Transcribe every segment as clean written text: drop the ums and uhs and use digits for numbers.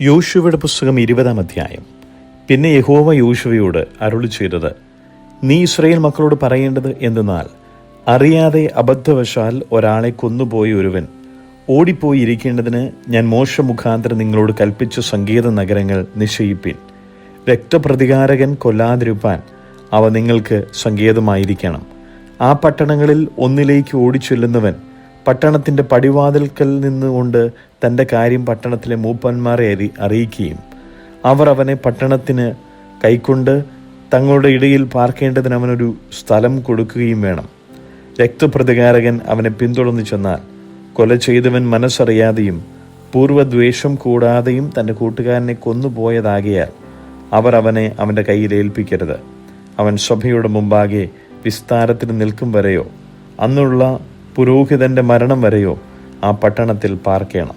യോശുവയുടെ പുസ്തകം 20-ാം അധ്യായം. പിന്നെ യഹോവ യോശുവയോട് അരുളി ചെയ്തത്, നീ ഇസ്രായേൽ മക്കളോട് പറയേണ്ടത് എന്തെന്നാൽ, അറിയാതെ അബദ്ധവശാൽ ഒരാളെ കൊന്നുപോയ ഒരുവൻ ഓടിപ്പോയി ഇരിക്കേണ്ടതിന് ഞാൻ മോശെ മുഖാന്തരം നിങ്ങളോട് കൽപ്പിച്ച സങ്കേത നഗരങ്ങൾ നിശ്ചയിപ്പിൻ. രക്തപ്രതികാരകൻ കൊല്ലാതിരുപ്പാൻ അവ നിങ്ങൾക്ക് സങ്കേതമായിരിക്കണം. ആ പട്ടണങ്ങളിൽ ഒന്നിലേക്ക് ഓടിച്ചെല്ലുന്നവൻ പട്ടണത്തിൻ്റെ പടിവാതിൽക്കൽ നിന്നുകൊണ്ട് തൻ്റെ കാര്യം പട്ടണത്തിലെ മൂപ്പന്മാരെ അറിയിക്കുകയും അവർ അവനെ പട്ടണത്തിന് കൈക്കൊണ്ട് തങ്ങളുടെ ഇടയിൽ പാർക്കേണ്ടതിന് അവനൊരു സ്ഥലം കൊടുക്കുകയും വേണം. രക്തപ്രതികാരകൻ അവനെ പിന്തുടർന്നു ചെന്നാൽ കൊല ചെയ്തവൻ മനസ്സറിയാതെയും പൂർവ്വദ്വേഷം കൂടാതെയും തൻ്റെ കൂട്ടുകാരനെ കൊന്നുപോയതാകിയാൽ അവർ അവനെ അവൻ്റെ കയ്യിൽ ഏൽപ്പിക്കരുത്. അവൻ സഭയുടെ മുമ്പാകെ വിസ്താരത്തിന് നിൽക്കും വരെയോ അന്നുള്ള പുരോഹിതൻ്റെ മരണം വരെയോ ആ പട്ടണത്തിൽ പാർക്കണം.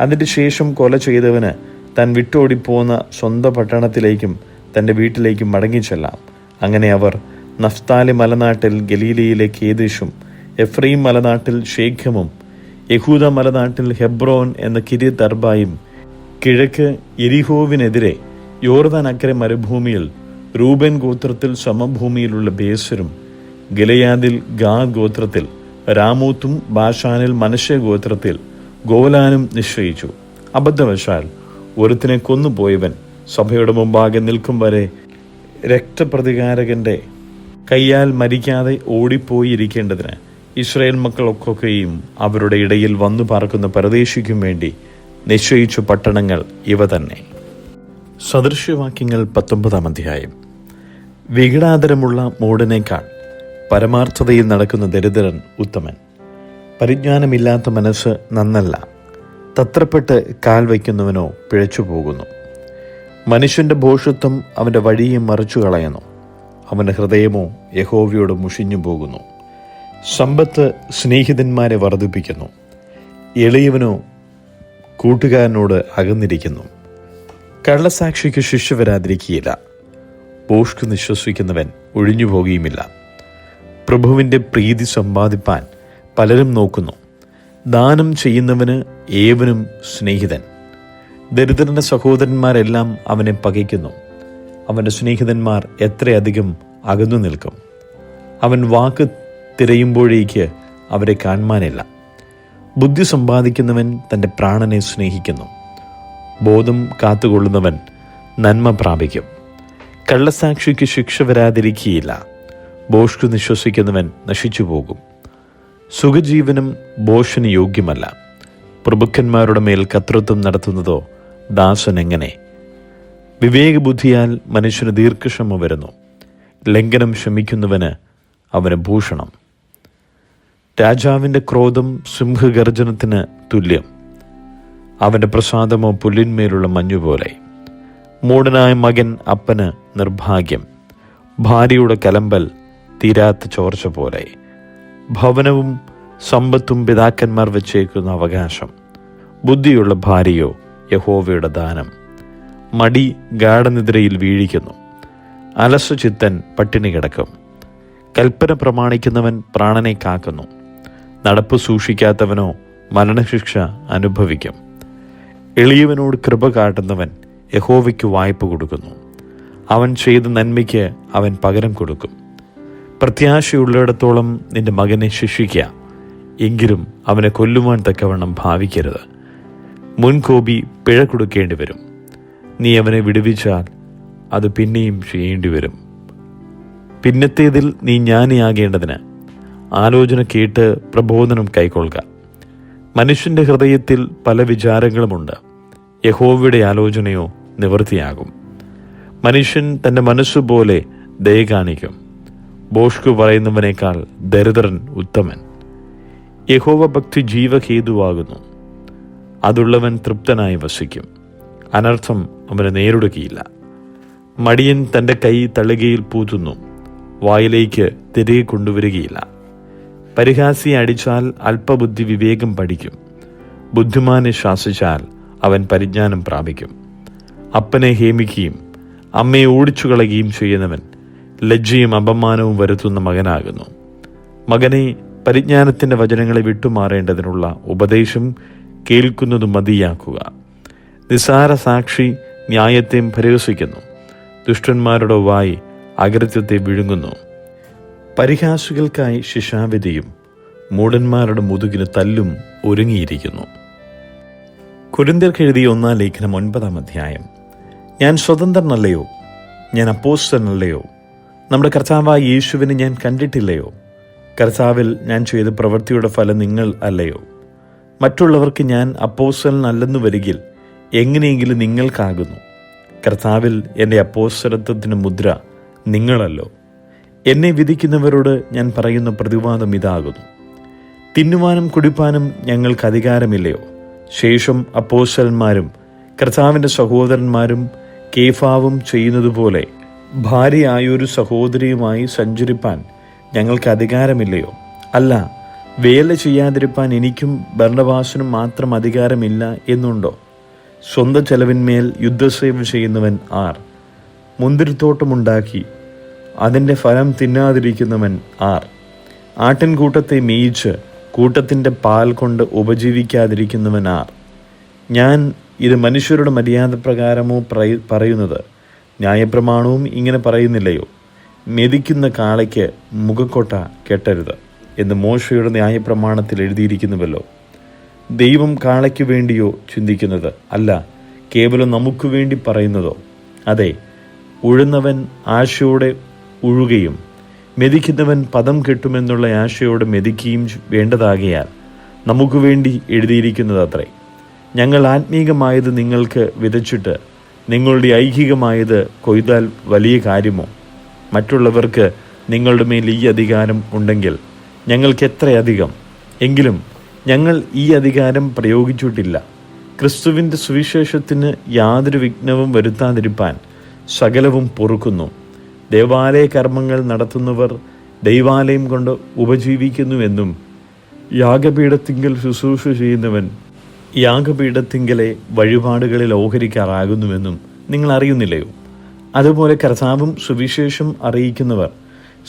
അതിൻ്റെ ശേഷം കൊല ചെയ്തവന് താൻ വിട്ടോടിപ്പോന്ന സ്വന്തം പട്ടണത്തിലേക്കും തൻ്റെ വീട്ടിലേക്കും മടങ്ങിച്ചെല്ലാം. അങ്ങനെ അവർ നഫ്താലി മലനാട്ടിൽ ഗലീലയിലെ കേദേശും, എഫ്രൈം മലനാട്ടിൽ ഷേഖമും, യഹൂദ മലനാട്ടിൽ ഹെബ്രോൻ എന്ന കിര്യത്ത് അർബായും, കിഴക്ക് യെരിഹോവിനെതിരെ യോർദാൻ അക്കരെ മരുഭൂമിയിൽ റൂബൻ ഗോത്രത്തിൽ സമഭൂമിയിലുള്ള ബേസരും, ഗിലെയാദിൽ ഗാദ് ഗോത്രത്തിൽ രാമൂത്തും, ബാഷാനിൽ മനശ്ശെ ഗോത്രത്തിൽ ഗോലാനും നിശ്ചയിച്ചു. അബദ്ധവശാൽ ഒരുത്തിനെ കൊന്നുപോയവൻ സഭയുടെ മുമ്പാകെ നിൽക്കും വരെ രക്തപ്രതികാരകന്റെ കയ്യാൽ മരിക്കാതെ ഓടിപ്പോയിരിക്കേണ്ടതിന് ഇസ്രായേൽ മക്കളൊക്കെയും അവരുടെ ഇടയിൽ വന്നു പാർക്കുന്ന പരദേശിക്കും വേണ്ടി നിശ്ചയിച്ച പട്ടണങ്ങൾ ഇവ തന്നെ. സദൃശ്യവാക്യങ്ങൾ 19-ാം അധ്യായം. വികടാതരമുള്ള മൂഢനേക്കാൾ പരമാർത്ഥതയിൽ നടക്കുന്ന ദരിദ്രൻ ഉത്തമൻ. പരിജ്ഞാനമില്ലാത്ത മനസ്സ് നന്നല്ല, തത്രപ്പെട്ട് കാൽ വയ്ക്കുന്നവനോ പിഴച്ചു പോകുന്നു. മനുഷ്യന്റെ ഭോഷത്വം അവൻ്റെ വഴിയെ മറിച്ചു കളയുന്നു, അവൻ്റെ ഹൃദയമോ യഹോവയോട് മുഷിഞ്ഞു പോകുന്നു. സമ്പത്ത് സ്നേഹിതന്മാരെ വർദ്ധിപ്പിക്കുന്നു, എളിയവനോ കൂട്ടുകാരനോട് അകന്നിരിക്കുന്നു. കള്ളസാക്ഷിക്ക് ശിക്ഷ വരാതിരിക്കുകയില്ല, ഭോഷ്ക് നിശ്വസിക്കുന്നവൻ ഒഴിഞ്ഞു പോകുകയുമില്ല. പ്രഭുവിൻ്റെ പ്രീതി സമ്പാദിപ്പാൻ പലരും നോക്കുന്നു, ദാനം ചെയ്യുന്നവന് ഏവനും സ്നേഹിതൻ. ദരിദ്രന്റെ സഹോദരന്മാരെല്ലാം അവനെ പകയ്ക്കുന്നു, അവൻ്റെ സ്നേഹിതന്മാർ എത്രയധികം അകന്നു നിൽക്കും. അവൻ വാക്ക് തിരയുമ്പോഴേക്ക് അവരെ കാണുവാനില്ല. ബുദ്ധി സമ്പാദിക്കുന്നവൻ തൻ്റെ പ്രാണനെ സ്നേഹിക്കുന്നു, ബോധം കാത്തുകൊള്ളുന്നവൻ നന്മ പ്രാപിക്കും. കള്ളസാക്ഷിക്ക് ശിക്ഷ വരാതിരിക്കുകയില്ല, ഭോഷ്ക് നിശ്വസിക്കുന്നവൻ നശിച്ചു പോകും. സുഖജീവനം ഭോഷന് യോഗ്യമല്ല, പ്രഭുക്കന്മാരുടെ മേൽ കർത്തൃത്വം നടത്തുന്നതോ ദാസൻ എങ്ങനെ. വിവേകബുദ്ധിയാൽ മനുഷ്യന് ദീർഘക്ഷമ വരുന്നു, ലംഘനം ശമിക്കുന്നവന് അവന് ഭൂഷണം. രാജാവിൻ്റെ ക്രോധം സിംഹഗർജനത്തിന് തുല്യം, അവൻ്റെ പ്രസാദമോ പുല്ലിന്മേലുള്ള മഞ്ഞുപോലെ. മൂഢനായ മകൻ അപ്പന് നിർഭാഗ്യം, ഭാര്യയുടെ കലമ്പൽ തീരാത്ത ചോർച്ച പോലെ. ഭവനവും സമ്പത്തും പിതാക്കന്മാർ വച്ചേക്കുന്ന അവകാശം, ബുദ്ധിയുള്ള ഭാര്യയോ യഹോവയുടെ ദാനം. മടി ഗാഢനിദ്രയിൽ വീഴിക്കുന്നു, അലസചിത്തൻ പട്ടിണി കിടക്കും. കൽപ്പന പ്രമാണിക്കുന്നവൻ പ്രാണനെ കാക്കുന്നു, നടപ്പ് സൂക്ഷിക്കാത്തവനോ മരണശിക്ഷ അനുഭവിക്കും. എളിയവനോട് കൃപ കാട്ടുന്നവൻ യഹോവയ്ക്ക് വായ്പ കൊടുക്കുന്നു, അവൻ ചെയ്ത നന്മയ്ക്ക് അവൻ പകരം കൊടുക്കും. പ്രത്യാശയുള്ളിടത്തോളം നിന്റെ മകനെ ശിക്ഷിക്കുക, എങ്കിലും അവനെ കൊല്ലുവാൻ തക്കവണ്ണം ഭാവിക്കരുത്. മുൻകോപി പിഴ കൊടുക്കേണ്ടി വരും, നീ അവനെ വിടുവിച്ചാൽ അത് പിന്നെയും ചെയ്യേണ്ടി വരും. പിന്നത്തേതിൽ നീ ജ്ഞാനിയാകേണ്ടതിന് ആലോചന കേട്ട് പ്രബോധനം കൈക്കൊള്ളുക. മനുഷ്യന്റെ ഹൃദയത്തിൽ പല വിചാരങ്ങളുമുണ്ട്, യഹോവയുടെ ആലോചനയോ നിവൃത്തിയാകും. മനുഷ്യൻ തൻ്റെ മനസ്സുപോലെ ദയ കാണിക്കും, ഭോഷ്ക് പറയുന്നവനേക്കാൾ ദരിദ്രൻ ഉത്തമൻ. യഹോവ ഭക്തി ജീവഹേതുവാകുന്നു, അതുള്ളവൻ തൃപ്തനായി വസിക്കും, അനർത്ഥം അവനെ നേരിടുകയില്ല. മടിയൻ തൻ്റെ കൈ തളികയിൽ പൂത്തുന്നു, വായിലേക്ക് തിരികെ കൊണ്ടുവരികയില്ല. പരിഹാസിയെ അടിച്ചാൽ അല്പബുദ്ധി വിവേകം പഠിക്കും, ബുദ്ധിമാനെ ശാസിച്ചാൽ അവൻ പരിജ്ഞാനം പ്രാപിക്കും. അപ്പനെ ഹേമിക്കുകയും അമ്മയെ ഓടിച്ചു കളയുകയും ചെയ്യുന്നവൻ ലജ്ജയും അപമാനവും വരുത്തുന്ന മകനാകുന്നു. മകനെ, പരിജ്ഞാനത്തിൻ്റെ വചനങ്ങളെ വിട്ടുമാറേണ്ടതിനുള്ള ഉപദേശം കേൾക്കുന്നത് മതിയാക്കുക. നിസ്സാര സാക്ഷി ന്യായത്തെയും പരിഹസിക്കുന്നു. ദുഷ്ടന്മാരുടെ വായ് അകൃത്യത്തെ വിഴുങ്ങുന്നു. പരിഹാസികൾക്കായി ശിക്ഷാവിധിയും മൂഢന്മാരുടെ മുതുകിന് തല്ലും ഒരുങ്ങിയിരിക്കുന്നു. കൊരിന്ത്യർക്ക് എഴുതിയ 1 ലേഖനം 9 അധ്യായം. ഞാൻ സ്വതന്ത്രനല്ലയോ? ഞാൻ അപ്പോസ്തലനല്ലയോ? നമ്മുടെ കർത്താവായ യേശുവിനെ ഞാൻ കണ്ടിട്ടില്ലയോ? കർത്താവിൽ ഞാൻ ചെയ്ത പ്രവൃത്തിയുടെ ഫലം നിങ്ങൾ അല്ലയോ? മറ്റുള്ളവർക്ക് ഞാൻ അപ്പോസ്തലനല്ലെന്നു വരികിൽ എങ്ങനെയെങ്കിലും നിങ്ങൾക്കാകുന്നു. കർത്താവിൽ എൻ്റെ അപ്പോസ്തലത്വത്തിന് മുദ്ര നിങ്ങളല്ലോ. എന്നെ വിധിക്കുന്നവരോട് ഞാൻ പറയുന്ന പ്രതിവാദം ഇതാകുന്നു: തിന്നുവാനും കുടിപ്പാനും ഞങ്ങൾക്ക് അധികാരമില്ലയോ? ശേഷം അപ്പോസ്തലന്മാരും കർത്താവിൻ്റെ സഹോദരന്മാരും കേഫാവും ചെയ്യുന്നതുപോലെ ഭാര്യയായൊരു സഹോദരിയുമായി സഞ്ചരിപ്പാൻ ഞങ്ങൾക്ക് അധികാരമില്ലയോ? അല്ല, വേല ചെയ്യാതിരിപ്പാൻ എനിക്കും ബർന്നബാസിനും മാത്രം അധികാരമില്ല എന്നുണ്ടോ? സ്വന്തം ചെലവിന്മേൽ യുദ്ധസേവ ചെയ്യുന്നവൻ ആർ? മുന്തിരിത്തോട്ടമുണ്ടാക്കി അതിൻ്റെ ഫലം തിന്നാതിരിക്കുന്നവൻ ആർ? ആട്ടിൻകൂട്ടത്തെ മേയിച്ച് കൂട്ടത്തിൻ്റെ പാൽ കൊണ്ട് ഉപജീവിക്കാതിരിക്കുന്നവൻ ആർ? ഞാൻ ഇത് മനുഷ്യരുടെ മര്യാദ പ്രകാരമോ പറയുന്നത്? ന്യായപ്രമാണവും ഇങ്ങനെ പറയുന്നില്ലയോ? മെതിക്കുന്ന കാളയ്ക്ക് മുഖക്കൊട്ട കെട്ടരുത് എന്ന് മോശയുടെ ന്യായപ്രമാണത്തിൽ എഴുതിയിരിക്കുന്നുവല്ലോ. ദൈവം കാളയ്ക്ക് വേണ്ടിയോ ചിന്തിക്കുന്നത് അല്ല, കേവലം നമുക്ക് വേണ്ടി പറയുന്നതോ? അതെ, ഉഴുന്നവൻ ആശയോടെ ഉഴുകയും മെതിക്കുന്നവൻ പദം കിട്ടുമെന്നുള്ള ആശയോടെ മെതിക്കുകയും വേണ്ടതാകയാൽ നമുക്ക് വേണ്ടി എഴുതിയിരിക്കുന്നതത്രേ. ഞങ്ങൾ ആത്മീകമായത് നിങ്ങൾക്ക് വിതച്ചിട്ട് നിങ്ങളുടെ ഐഹികമായത് കൊയ്താൽ വലിയ കാര്യമോ? മറ്റുള്ളവർക്ക് നിങ്ങളുടെ മേൽ ഈ അധികാരം ഉണ്ടെങ്കിൽ ഞങ്ങൾക്ക് എത്രയധികം! എങ്കിലും ഞങ്ങൾ ഈ അധികാരം പ്രയോഗിച്ചിട്ടില്ല. ക്രിസ്തുവിൻ്റെ സുവിശേഷത്തിന് യാതൊരു വിഘ്നവും വരുത്താതിരിപ്പാൻ സകലവും പൊറുക്കുന്നു. ദേവാലയ കർമ്മങ്ങൾ നടത്തുന്നവർ ദൈവാലയം കൊണ്ട് ഉപജീവിക്കുന്നുവെന്നും യാഗപീഠത്തിങ്കൽ ശുശ്രൂഷ ചെയ്യുന്നവൻ യാഗപീഠത്തിങ്കലെ വഴിപാടുകളിൽ ഓഹരിക്കാറാകുന്നുവെന്നും നിങ്ങൾ അറിയുന്നില്ലയോ? അതുപോലെ കർത്താവും സുവിശേഷം അറിയിക്കുന്നവർ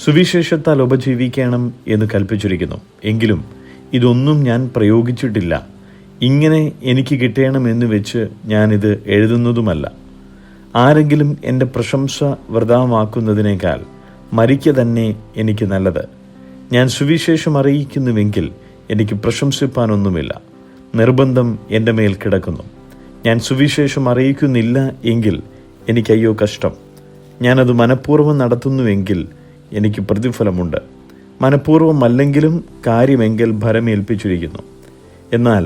സുവിശേഷത്താൽ ഉപജീവിക്കണം എന്ന് കൽപ്പിച്ചിരിക്കുന്നു. എങ്കിലും ഇതൊന്നും ഞാൻ പ്രയോഗിച്ചിട്ടില്ല. ഇങ്ങനെ എനിക്ക് കിട്ടണമെന്ന് വെച്ച് ഞാനിത് എഴുതുന്നതുമല്ല. ആരെങ്കിലും എൻ്റെ പ്രശംസ വൃഥാവാക്കുന്നതിനേക്കാൾ മരിക്ക തന്നെ എനിക്ക് നല്ലത്. ഞാൻ സുവിശേഷം അറിയിക്കുന്നുവെങ്കിൽ എനിക്ക് പ്രശംസിപ്പാനൊന്നുമില്ല. നിർബന്ധം എൻ്റെ മേൽ കിടക്കുന്നു. ഞാൻ സുവിശേഷം അറിയിക്കുന്നില്ല എങ്കിൽ എനിക്കയ്യോ കഷ്ടം. ഞാനത് മനഃപൂർവ്വം നടത്തുന്നുവെങ്കിൽ എനിക്ക് പ്രതിഫലമുണ്ട്. മനഃപൂർവ്വമല്ലെങ്കിലും കാര്യമെങ്കിൽ ഭരമേൽപ്പിച്ചിരിക്കുന്നു. എന്നാൽ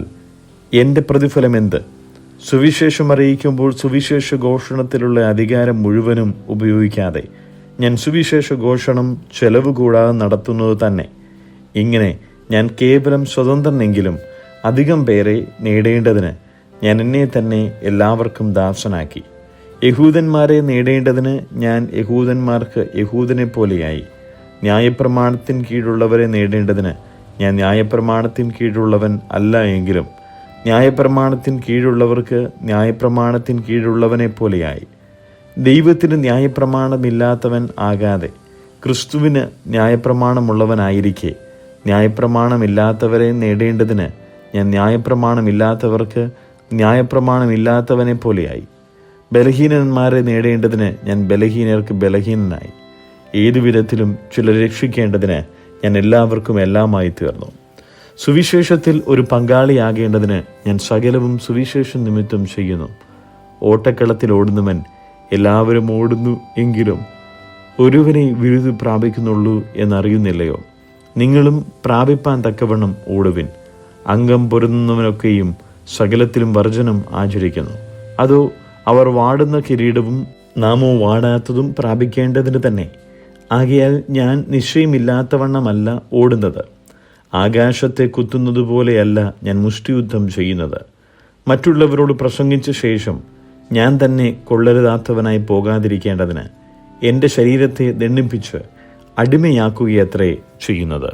എൻ്റെ പ്രതിഫലം എന്ത്? സുവിശേഷം അറിയിക്കുമ്പോൾ സുവിശേഷ ഘോഷണത്തിലുള്ള അധികാരം മുഴുവനും ഉപയോഗിക്കാതെ ഞാൻ സുവിശേഷ ഘോഷണം ചെലവ് കൂടാതെ നടത്തുന്നത് തന്നെ. ഇങ്ങനെ ഞാൻ കേവലം സ്വതന്ത്രനെങ്കിലും അധികം പേരെ നേടേണ്ടതിന് ഞാൻ എന്നെ തന്നെ എല്ലാവർക്കും ദാസനാക്കി. യഹൂദന്മാരെ നേടേണ്ടതിന് ഞാൻ യഹൂദന്മാർക്ക് യഹൂദനെ പോലെയായി. ന്യായപ്രമാണത്തിന് കീഴുള്ളവരെ നേടേണ്ടതിന് ഞാൻ ന്യായപ്രമാണത്തിന് കീഴുള്ളവൻ അല്ല എങ്കിലും ന്യായപ്രമാണത്തിന് കീഴുള്ളവർക്ക് ന്യായപ്രമാണത്തിന് കീഴുള്ളവനെ പോലെയായി. ദൈവത്തിന് ന്യായപ്രമാണമില്ലാത്തവൻ ആകാതെ ക്രിസ്തുവിന് ന്യായപ്രമാണമുള്ളവനായിരിക്കെ ന്യായപ്രമാണമില്ലാത്തവരെ നേടേണ്ടതിന് ഞാൻ ന്യായപ്രമാണമില്ലാത്തവർക്ക് ന്യായപ്രമാണമില്ലാത്തവനെ പോലെയായി. ബലഹീനന്മാരെ നേടേണ്ടതിന് ഞാൻ ബലഹീനർക്ക് ബലഹീനനായി. ഏതു വിധത്തിലും ചിലർ രക്ഷിക്കേണ്ടതിന് ഞാൻ എല്ലാവർക്കും എല്ലാമായി തീർന്നു. സുവിശേഷത്തിൽ ഒരു പങ്കാളിയാകേണ്ടതിന് ഞാൻ സകലവും സുവിശേഷം നിമിത്തം ചെയ്യുന്നു. ഓട്ടക്കളത്തിൽ ഓടുന്നവൻ എല്ലാവരും ഓടുന്നു എങ്കിലും ഒരുവനെ വിരുദ് പ്രാപിക്കുന്നുള്ളൂ എന്നറിയുന്നില്ലയോ? നിങ്ങളും പ്രാപിപ്പാൻ തക്കവണ്ണം ഓടുവിൻ. അംഗം പൊരുന്നവനൊക്കെയും സകലത്തിലും വർജനം ആചരിക്കുന്നു. അതോ അവർ വാടുന്ന കിരീടവും നാമോ വാടാത്തതും പ്രാപിക്കേണ്ടതിന് തന്നെ. ആകയാൽ ഞാൻ നിശ്ചയമില്ലാത്തവണ്ണമല്ല ഓടുന്നത്. ആകാശത്തെ കുത്തുന്നത് പോലെയല്ല ഞാൻ മുഷ്ടിയുദ്ധം ചെയ്യുന്നത്. മറ്റുള്ളവരോട് പ്രസംഗിച്ച ശേഷം ഞാൻ തന്നെ കൊള്ളരുതാത്തവനായി പോകാതിരിക്കേണ്ടതിന് എൻ്റെ ശരീരത്തെ ദണ്ഡിപ്പിച്ച് അടിമയാക്കുകയത്രേ ചെയ്യുന്നത്.